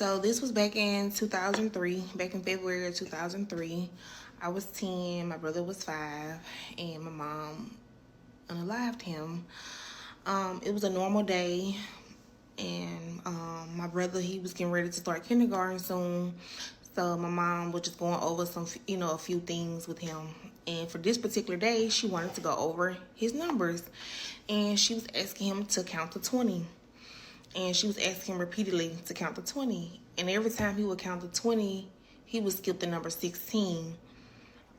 So this was back in 2003, back in February of 2003. I was 10, my brother was 5, and my mom unalived him. It was a normal day, and my brother, he was getting ready to start kindergarten soon. So my mom was just going over some, a few things with him. And for this particular day, she wanted to go over his numbers. And she was asking him to count to 20. And she was asking him repeatedly to count to 20. And every time he would count to 20, he would skip the number 16.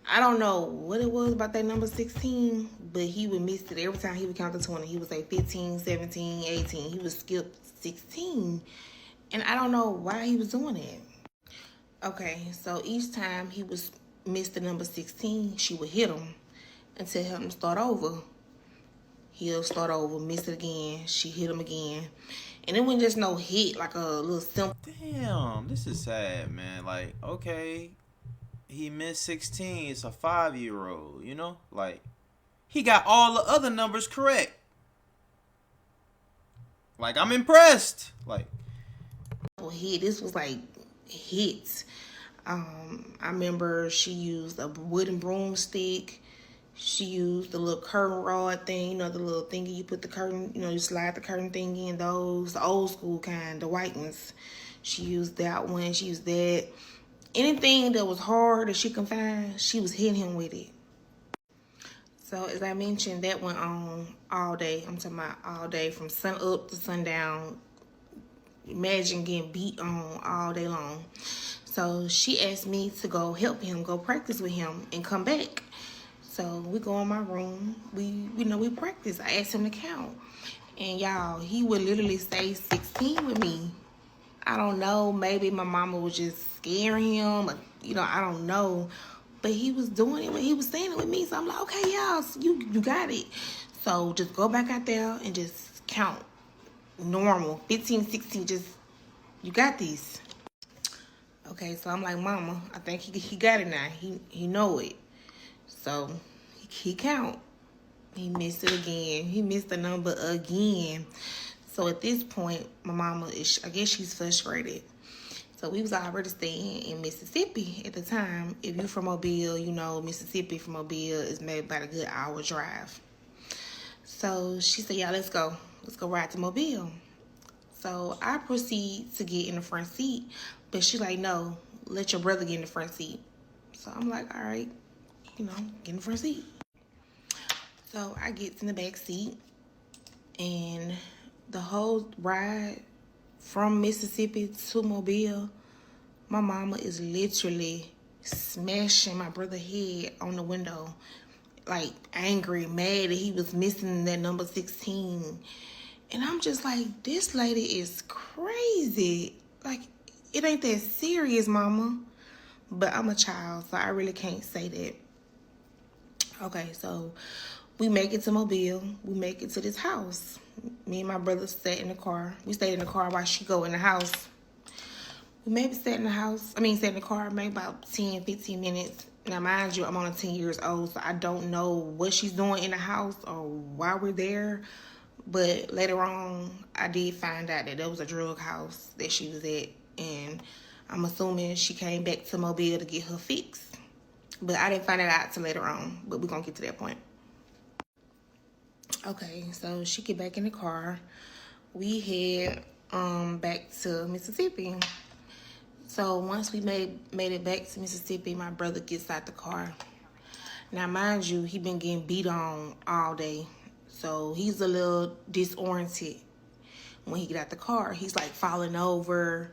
I don't know what it was about that number 16, but he would miss it every time he would count to 20. He would say 15, 17, 18. He would skip 16. And I don't know why he was doing it. Okay, so each time he was miss the number 16, she would hit him and tell him to start over. He'll start over, miss it again. She hit him again. And it wasn't just no hit, like a little simple. Damn, this is sad, man. Like, okay, he missed 16. It's a 5-year-old, you know? Like, he got all the other numbers correct. Like, I'm impressed. Like, hit. This was like hits. I remember she used a wooden broomstick. She used the little curtain rod thing, the little thingy you put the curtain, you slide the curtain thing in, those, the old school kind, the white ones. She used that one. She used that. Anything that was hard that she could find, she was hitting him with it. So as I mentioned, that went on all day. I'm talking about all day, from sun up to sundown. Imagine getting beat on all day long. So she asked me to go help him, go practice with him, and come back. So we go in my room. We practice. I asked him to count. And y'all, he would literally say 16 with me. I don't know. Maybe my mama was just scaring him. Or, I don't know. But he was doing it when he was saying it with me. So I'm like, okay, y'all, you got it. So just go back out there and just count. Normal. 15, 16, just, you got these. Okay, so I'm like, Mama, I think he got it now. He know it. So he count. He missed it again. He missed the number again. So at this point, my mama, I guess she's frustrated. So we was already staying in Mississippi at the time. If you're from Mobile, Mississippi from Mobile is maybe about a good hour drive. So she said, yeah, let's go. Let's go ride to Mobile. So I proceed to get in the front seat. But she like, no, let your brother get in the front seat. So I'm like, all right, get in the front seat. So I get in the back seat. And the whole ride from Mississippi to Mobile, my mama is literally smashing my brother's head on the window. Like, angry, mad that he was missing that number 16. And I'm just like, this lady is crazy. Like, it ain't that serious, mama. But I'm a child, so I really can't say that. Okay, so we make it to Mobile. We make it to this house. Me and my brother sat in the car. We stayed in the car while she go in the house. We maybe sat in the car maybe about 10, 15 minutes. Now, mind you, I'm only 10 years old, so I don't know what she's doing in the house or why we're there. But later on, I did find out that there was a drug house that she was at. And I'm assuming she came back to Mobile to get her fix. But I didn't find that out till later on. But we're going to get to that point. Okay, so she get back in the car. We head back to Mississippi. So once we made it back to Mississippi, my brother gets out the car. Now, mind you, he been getting beat on all day. So he's a little disoriented when he get out the car. He's like falling over.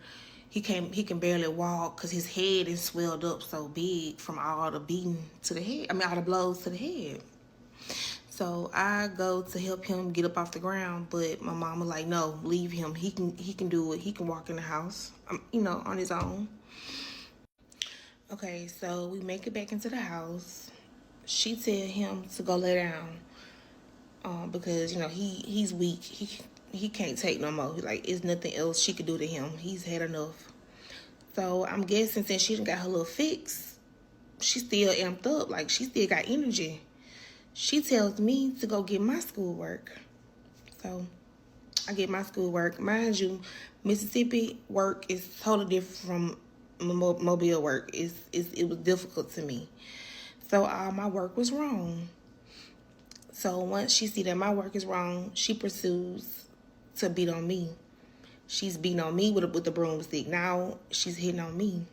He can barely walk because his head is swelled up so big from all the beating to the head. All the blows to the head. So I go to help him get up off the ground, but my mama like, no, leave him. He can do it. He can walk in the house, on his own. Okay, so we make it back into the house. She tell him to go lay down because, he's weak. He can't take no more. Like, it's nothing else she could do to him. He's had enough. So I'm guessing since she done got her little fix, she still amped up. Like, she still got energy. She tells me to go get my schoolwork. So I get my schoolwork. Mind you, Mississippi work is totally different from Mobile work. It was difficult to me. So all my work was wrong. So once she see that my work is wrong, she pursues to beat on me. She's beating on me with the broomstick. Now she's hitting on me.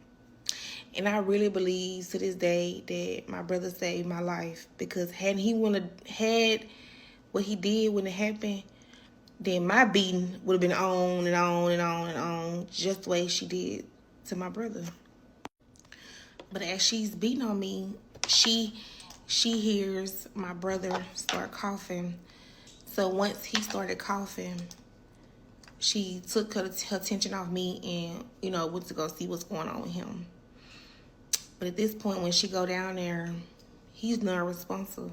And I really believe to this day that my brother saved my life, because hadn't he had what he did when it happened, then my beating would have been on and on and on and on, just the way she did to my brother. But as she's beating on me, she hears my brother start coughing. So once he started coughing, she took her attention off me and, went to go see what's going on with him. But at this point, when she go down there, he's not responsive.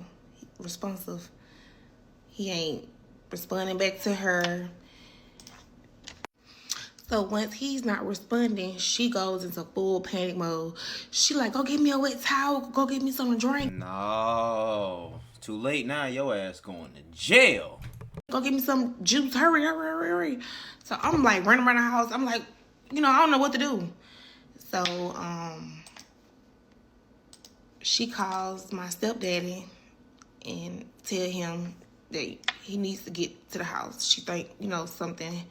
He ain't responding back to her. So once he's not responding, she goes into full panic mode. She like, go get me a wet towel, go get me something to drink. No, too late now. Your ass going to jail. Go get me some juice, hurry. So I'm like running around the house. I'm like, I don't know what to do. So she calls my stepdaddy and tell him that he needs to get to the house. She think, something.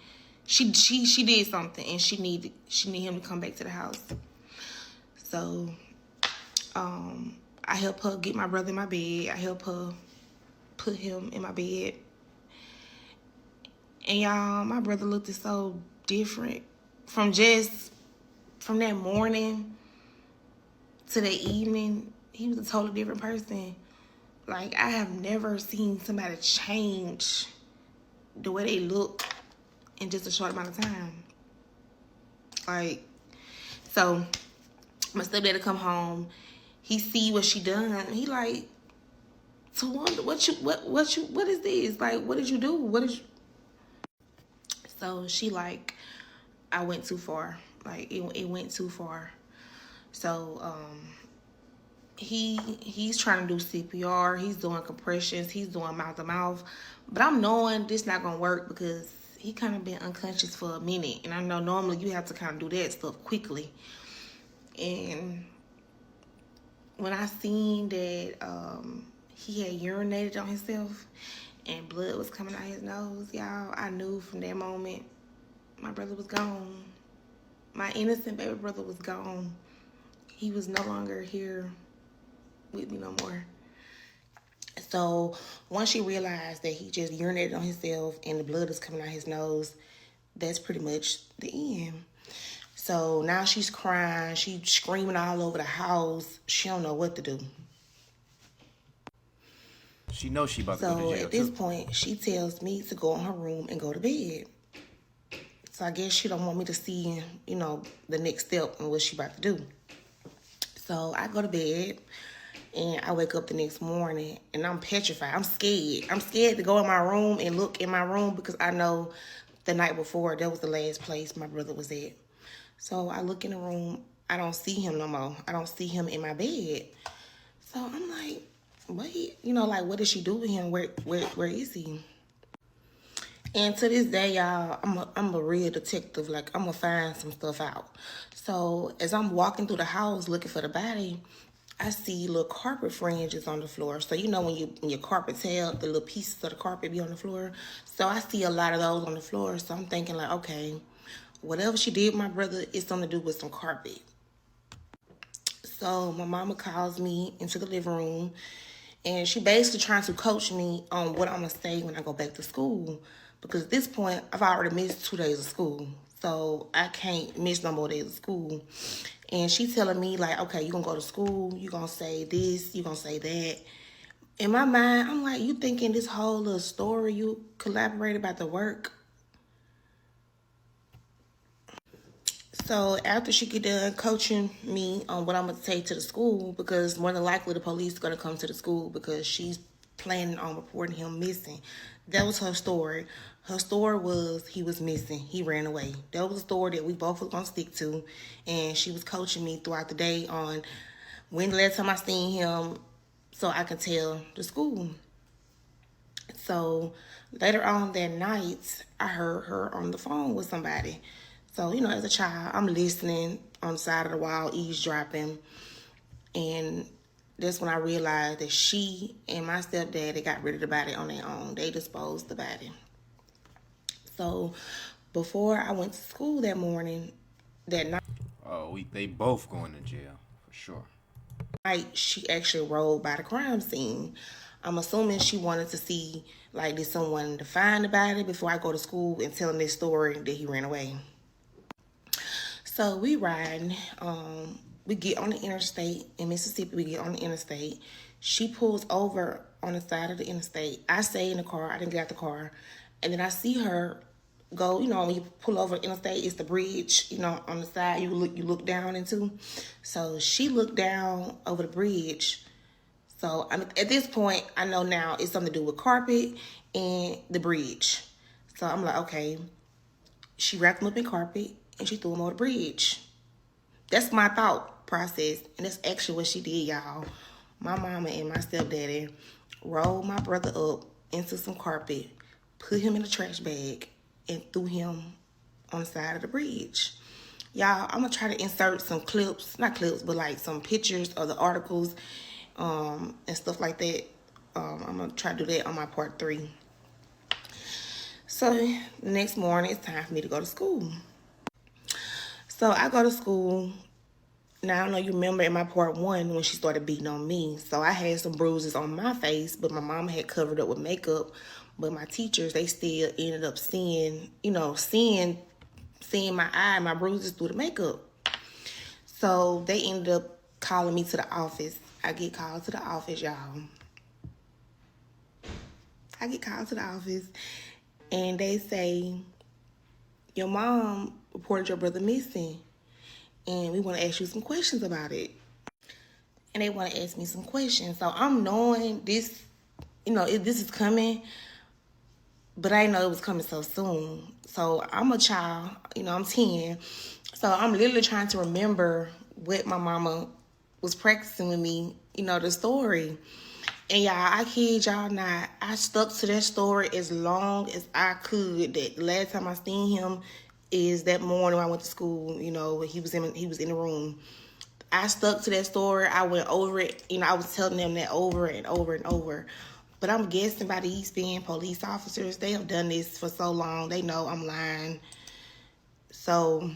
She did something, and she need him to come back to the house. So I help her get my brother in my bed. I help her put him in my bed. And y'all, my brother looked so different from that morning to the evening. He was a totally different person. Like, I have never seen somebody change the way they look in just a short amount of time. Like, so my stepdad come home. He see what she done. He like, Tawanda, what is this? Like, what did you do? So she like, I went too far. Like, it went too far. So he's trying to do CPR. He's doing compressions. He's doing mouth to mouth. But I'm knowing this not gonna work because he kind of been unconscious for a minute. And I know normally you have to kind of do that stuff quickly. And when I seen that he had urinated on himself and blood was coming out his nose, y'all, I knew from that moment my brother was gone. My innocent baby brother was gone. He was no longer here with me no more. So once she realized that he just urinated on himself and the blood is coming out his nose, that's pretty much the end. So now she's crying. She's screaming all over the house. She don't know what to do. She knows she about to go to jail. So at this point, she tells me to go in her room and go to bed. So I guess she don't want me to see, the next step and what she about to do. So I go to bed. And I wake up the next morning and I'm petrified. I'm scared. I'm scared to go in my room and look in my room because I know the night before that was the last place my brother was at. So I look in the room. I don't see him no more. I don't see him in my bed. So I'm like, wait, what did she do with him? Where is he? And to this day, y'all, I'm a real detective. Like, I'm going to find some stuff out. So as I'm walking through the house looking for the body, I see little carpet fringes on the floor. So when your carpet tail, the little pieces of the carpet be on the floor. So I see a lot of those on the floor. So I'm thinking like, okay, whatever she did with my brother, it's something to do with some carpet. So my mama calls me into the living room, and she basically trying to coach me on what I'm going to say when I go back to school. Because at this point, I've already missed 2 days of school. So I can't miss no more days of school. And she telling me, like, okay, you're going to go to school. You're going to say this. You're going to say that. In my mind, I'm like, you thinking this whole little story you collaborate about the work? So after she get done coaching me on what I'm going to take to the school, because more than likely the police are going to come to the school because she's planning on reporting him missing. That was her story. Her story was he was missing. He ran away. That was a story that we both were going to stick to. And she was coaching me throughout the day on when the last time I seen him so I could tell the school. So later on that night, I heard her on the phone with somebody. So, as a child, I'm listening on the side of the wall, eavesdropping. And that's when I realized that she and my stepdad, they got rid of the body on their own. They disposed the body. So before I went to school that morning, that Oh, they both going to jail for sure. night, she actually rode by the crime scene. I'm assuming she wanted to see, like, did someone find the body before I go to school and tell them this story that he ran away. So we riding. We get on the interstate in Mississippi. We get on the interstate. She pulls over on the side of the interstate. I stay in the car. I didn't get out the car, and then I see her go. When you pull over the interstate, it's the bridge. On the side you look down into. So she looked down over the bridge. So at this point, I know now it's something to do with carpet and the bridge. So I'm like, okay. She wrapped them up in carpet and she threw them over the bridge. That's my thought process, and that's actually what she did, y'all. My mama and my stepdaddy rolled my brother up into some carpet, put him in a trash bag, and threw him on the side of the bridge. Y'all, I'm gonna try to insert some clips, not clips, but like some pictures of the articles and stuff like that. I'm gonna try to do that on my part 3. So the next morning, it's time for me to go to school. So I go to school. Now, I don't know you remember in my part 1 when she started beating on me. So I had some bruises on my face, but my mama had covered up with makeup. But my teachers, they still ended up seeing my eye, my bruises through the makeup. So they ended up calling me to the office. I get called to the office, y'all. I get called to the office, and they say, your mom reported your brother missing, and we want to ask you some questions about it. And they want to ask me some questions. So I'm knowing this, this is coming, but I didn't know it was coming so soon. So I'm a child, I'm 10. So I'm literally trying to remember what my mama was practicing with me, the story. And y'all, I kid y'all not, I stuck to that story as long as I could. That the last time I seen him is that morning when I went to school, when he was in the room. I stuck to that story. I went over it. I was telling them that over and over and over. But I'm guessing by the East Bend police officers, they have done this for so long. They know I'm lying. So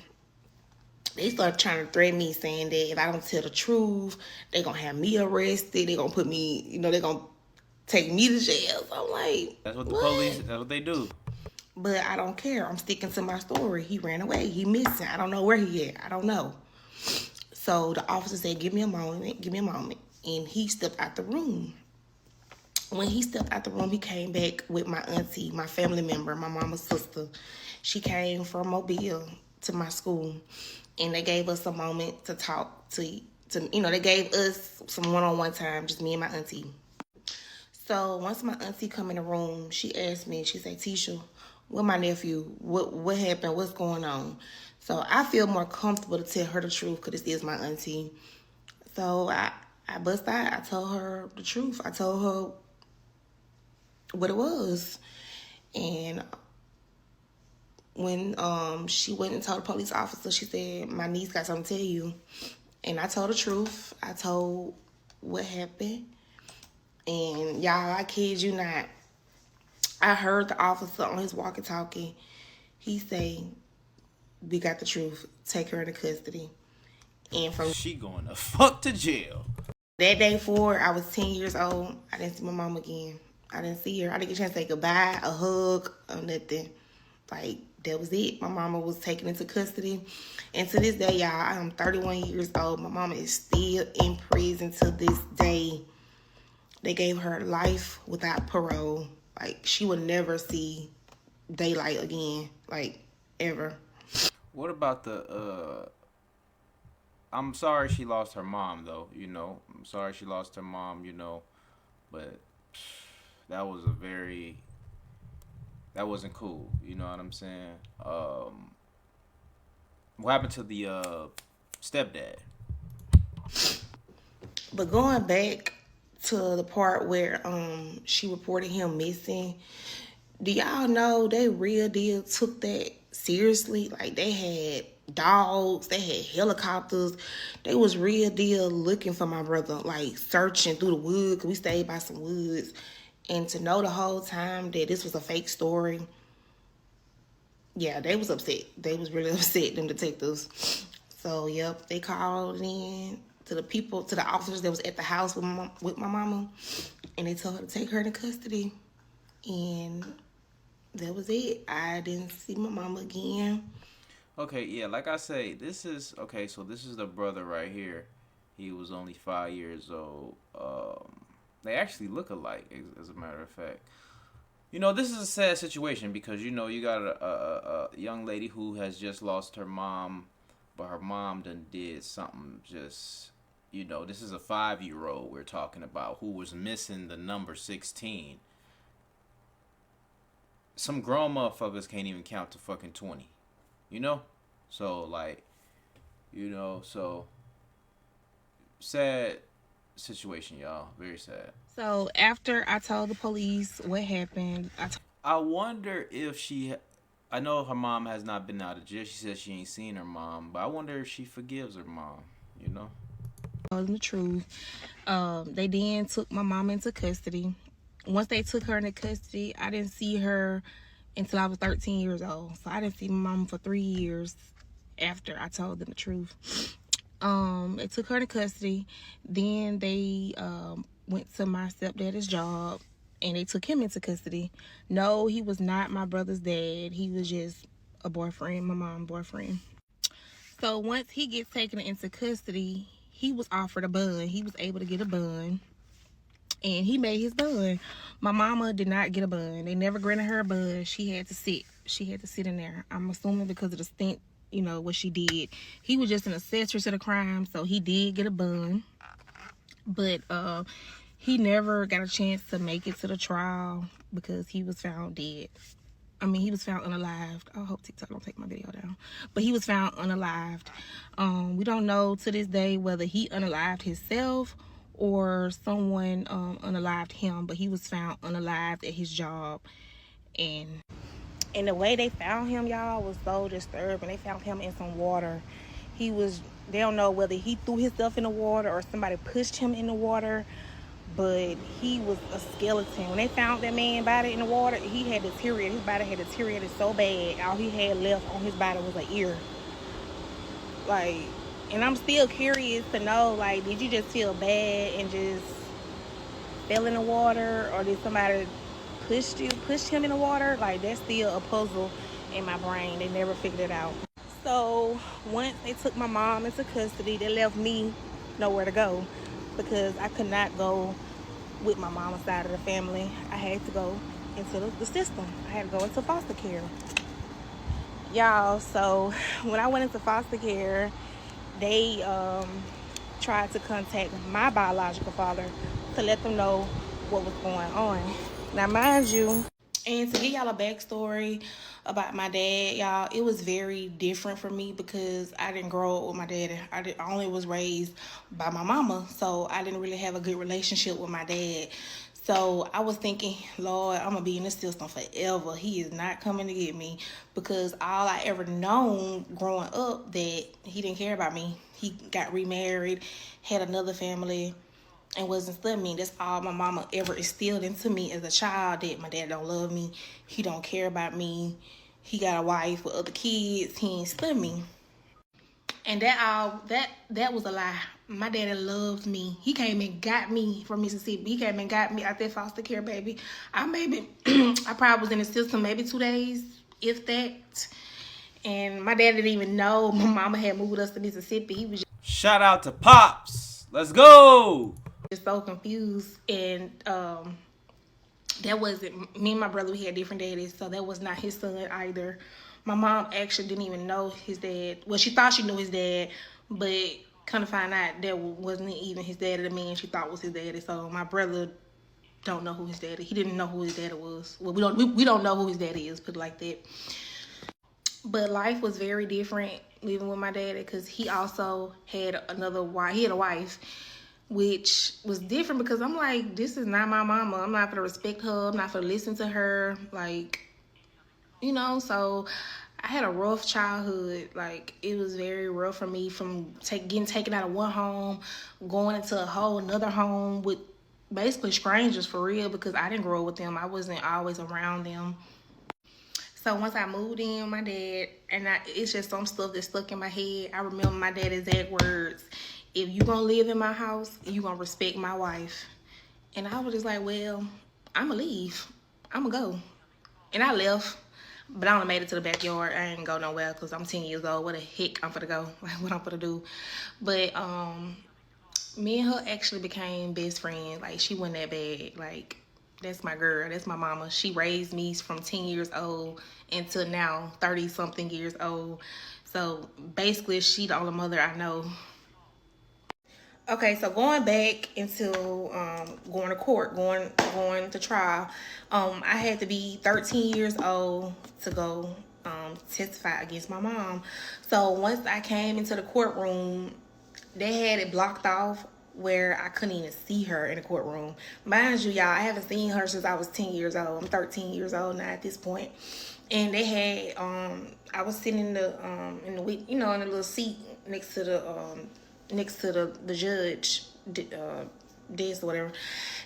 they started trying to threaten me, saying that if I don't tell the truth, they're going to have me arrested. They're going to put me, they're going to take me to jail. So I'm like, That's what the what? police, that's what they do. But I don't care. I'm sticking to my story. He ran away. He missing. I don't know where he at. I don't know. So the officer said, give me a moment. And he stepped out the room. When he stepped out the room, he came back with my auntie, my family member, my mama's sister. She came from Mobile to my school, and they gave us a moment to talk to they gave us some one-on-one time, just me and my auntie. So once my auntie come in the room, she asked me, she said, Tisha, what my nephew, what happened, what's going on? So I feel more comfortable to tell her the truth because this is my auntie. So I bust out. I told her the truth. I told her what it was. And when she went and told the police officer, she said, my niece got something to tell you. And I told the truth. I told what happened. And y'all, I kid you not, I heard the officer on his walkie-talkie. He say, we got the truth. Take her into custody. And from She going to fuck to jail. that day forward, I was 10 years old. I didn't see my mom again. I didn't see her. I didn't get a chance to say goodbye, a hug, or nothing. Like, that was it. My mama was taken into custody. And to this day, y'all, I am 31 years old. My mama is still in prison to this day. They gave her life without parole. Like, she would never see daylight again. Like, ever. What about I'm sorry she lost her mom, though, I'm sorry she lost her mom, but that was that wasn't cool, you know what I'm saying? What happened to the stepdad? But going back to the part where she reported him missing. Do y'all know they real deal took that seriously? Like, they had dogs, they had helicopters. They was real deal looking for my brother, like searching through the woods, 'cause we stayed by some woods. And to know the whole time that this was a fake story, yeah, they was upset. They was really upset, them detectives. So, yep, they called in to the people, to the officers that was at the house with my mama, and they told her to take her into custody. And that was it. I didn't see my mama again. Okay, yeah, like I say, this is okay. So this is the brother right here. He was only 5 years old. They actually look alike, as a matter of fact. You know, this is a sad situation because you know you got a young lady who has just lost her mom, but her mom done did something just. You know, this is a 5-year-old we're talking about who was missing the number 16. Some grown motherfuckers can't even count to fucking 20. You know? So, like, so sad situation, y'all. Very sad. So after I told the police what happened, I wonder if I know her mom has not been out of jail. She says she ain't seen her mom, but I wonder if she forgives her mom, you know? told them the truth. They then took my mom into custody. Once they took her into custody, I didn't see her until I was 13 years old. So I didn't see my mom for 3 years after I told them the truth. They took her into custody. Then they went to my stepdad's job and they took him into custody. No, he was not my brother's dad. He was just a boyfriend, my mom's boyfriend. So once he gets taken into custody, he was offered a bond. He was able to get a bond. And he made his bond. My mama did not get a bond. They never granted her a bond. She had to sit. She had to sit in there. I'm assuming because of the stint, you know, what she did. He was just an accessory to the crime, so he did get a bond. But he never got a chance to make it to the trial because he was found dead. I mean, he was found unalived. I hope TikTok don't take my video down. But he was found unalived. We don't know to this day whether he unalived himself or someone unalived him. But he was found unalived at his job. And the way they found him, y'all, was so disturbing. They found him in some water. They don't know whether he threw himself in the water or somebody pushed him in the water. But he was a skeleton. When they found that man's body in the water, he had deteriorated. His body had deteriorated so bad. All he had left on his body was an ear. Like, and I'm still curious to know, like, did you just feel bad and just fell in the water, or did somebody push him in the water? Like, that's still a puzzle in my brain. They never figured it out. So once they took my mom into custody, they left me nowhere to go because I could not go with my mama's side of the family. I had to go into the system. I had to go into foster care. Y'all, so when I went into foster care, they tried to contact my biological father to let them know what was going on. Now, mind you, and to give y'all a backstory about my dad, y'all, it was very different for me because I didn't grow up with my dad. I only was raised by my mama, so I didn't really have a good relationship with my dad. So I was thinking, Lord, I'm going to be in this system forever. He is not coming to get me because all I ever known growing up that he didn't care about me. He got remarried, had another family, and wasn't studying me. That's all my mama ever instilled into me as a child, that my dad don't love me. He don't care about me. He got a wife with other kids. He ain't studying me. And that was a lie. My daddy loves me. He came and got me from Mississippi. He came and got me out there foster care, baby. I probably was in the system maybe 2 days, if that. And my dad didn't even know my mama had moved us to Mississippi. He was Shout out to Pops. Let's go. just so confused. And that wasn't me and my brother. We had different daddies, so that was not his son either. My mom actually didn't even know his dad. Well, she thought she knew his dad, but kind of find out that wasn't even his daddy. The man she thought was his daddy. So my brother don't know who his daddy. He didn't know who his daddy was. Well, we don't know who his daddy is. Put it like that. But life was very different living with my daddy because he also had another wife. He had a wife. which was different because I'm like, this is not my mama. I'm not gonna respect her. I'm not gonna listen to her. Like, so I had a rough childhood. Like, it was very rough for me from getting taken out of one home, going into a whole another home with basically strangers for real because I didn't grow up with them. I wasn't always around them. So once I moved in with my dad, and it's just some stuff that stuck in my head. I remember my dad's exact words: "If you gonna live in my house, you gonna respect my wife." And I was just like, "Well, I'ma leave. I'ma go." And I left, but I only made it to the backyard. I ain't go nowhere because I'm 10 years old. What the heck I'm gonna go? Like, what I'm gonna do? But me and her actually became best friends. Like, she wasn't that bad. Like, that's my girl. That's my mama. She raised me from 10 years old until now, 30 something years old. So basically, she the only mother I know. Okay, so going back into going to court, going to trial, I had to be 13 years old to go testify against my mom. So once I came into the courtroom, they had it blocked off where I couldn't even see her in the courtroom. Mind you, y'all, I haven't seen her since I was 10 years old. I'm 13 years old now at this point. And they had I was sitting in the in the little seat next to the judge desk or whatever,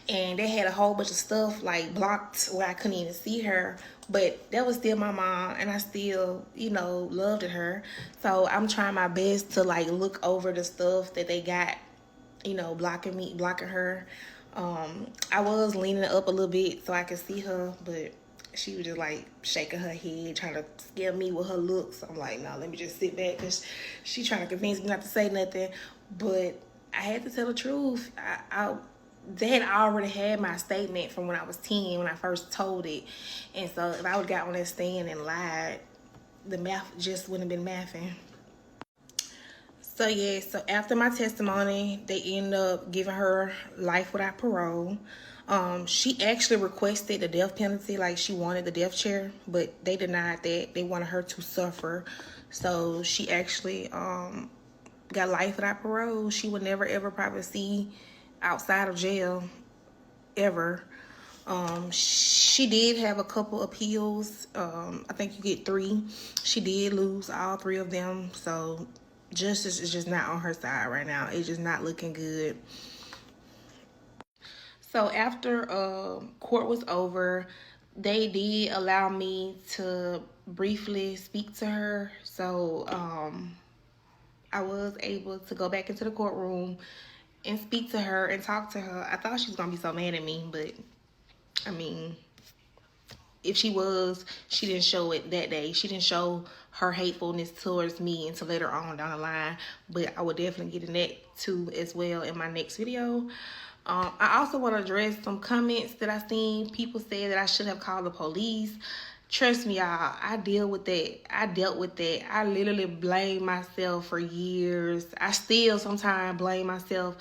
and they had a whole bunch of stuff like blocked where I couldn't even see her, but that was still my mom, and I still loved her. So I'm trying my best to like look over the stuff that they got, blocking her. I was leaning up a little bit so I could see her, but she was just like shaking her head, trying to scare me with her looks. I'm like, no, let me just sit back because she trying to convince me not to say nothing. But I had to tell the truth. They had already had my statement from when I was 10 when I first told it. And so if I would have got on that stand and lied, the math just wouldn't have been mathing. So yeah, so after my testimony, they ended up giving her life without parole. She actually requested the death penalty, like she wanted the death chair, but they denied that. They wanted her to suffer. So she actually got life without parole. She would never ever probably see outside of jail ever. She did have a couple appeals. I think you get 3. She did lose all 3 of them. So justice is just not on her side right now. It's just not looking good. So after court was over, they did allow me to briefly speak to her. So I was able to go back into the courtroom and speak to her and talk to her. I thought she was gonna be so mad at me, but I mean, if she was, she didn't show it that day. She didn't show her hatefulness towards me until later on down the line. But I will definitely get in that too as well in my next video. I also want to address some comments that I seen. People said that I should have called the police. Trust me, y'all, I deal with that. I dealt with that. I literally blame myself for years. I still sometimes blame myself.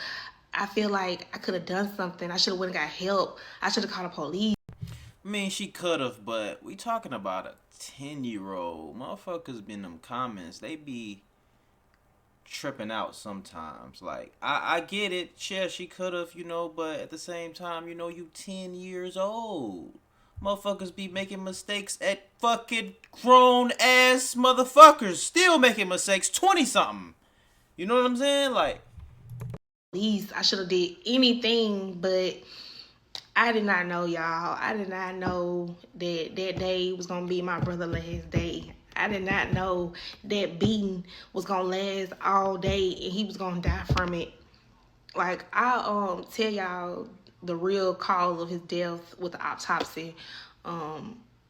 I feel like I could have done something. I should have went and got help. I should have called the police. I mean, she could have, but we talking about a 10-year-old. Motherfuckers be in them comments. They be tripping out sometimes. Like, I get it. Yeah, she could have, but at the same time, you 10 years old. Motherfuckers be making mistakes at fucking grown ass motherfuckers. Still making mistakes 20 something. You know what I'm saying? Like, I should have did anything, but I did not know, y'all. I did not know that that day was gonna be my brother's last day. I did not know that beating was gonna last all day and he was gonna die from it. Like, I'll tell y'all the real cause of his death with the autopsy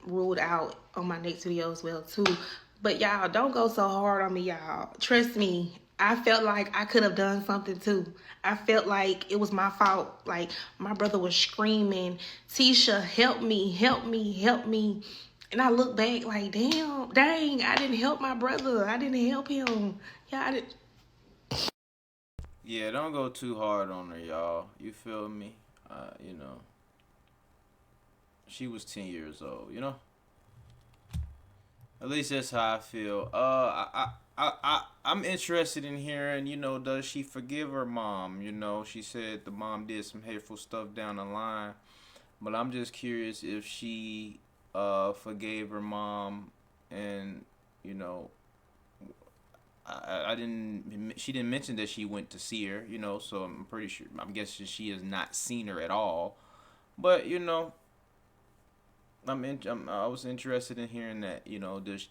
ruled out on my next video as well too. But y'all, don't go so hard on me, y'all. Trust me, I felt like I could have done something too. I felt like it was my fault. Like, my brother was screaming, "Tisha, help me, help me, help me." And I look back like, dang, I didn't help my brother. I didn't help him. Yeah, I didn't. yeah, don't go too hard on her, y'all. You feel me? She was 10 years old, At least that's how I feel. I'm interested in hearing, does she forgive her mom? She said the mom did some hateful stuff down the line, but I'm just curious if she forgave her mom, and you know I didn't. She didn't mention that she went to see her. So I'm pretty sure. I'm guessing she has not seen her at all. But I was interested in hearing that.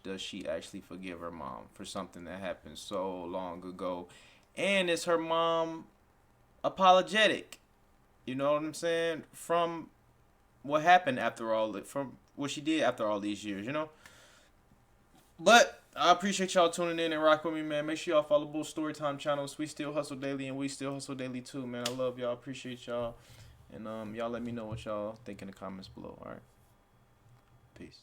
Does she actually forgive her mom for something that happened so long ago, and is her mom apologetic? You know what I'm saying? From what happened after from what she did after all these years. But I appreciate y'all tuning in and rock with me, man. Make sure y'all follow both Storytime channels. We Still Hustle Daily and We Still Hustle Daily too, man. I love y'all. Appreciate y'all. And y'all let me know what y'all think in the comments below. All right. Peace.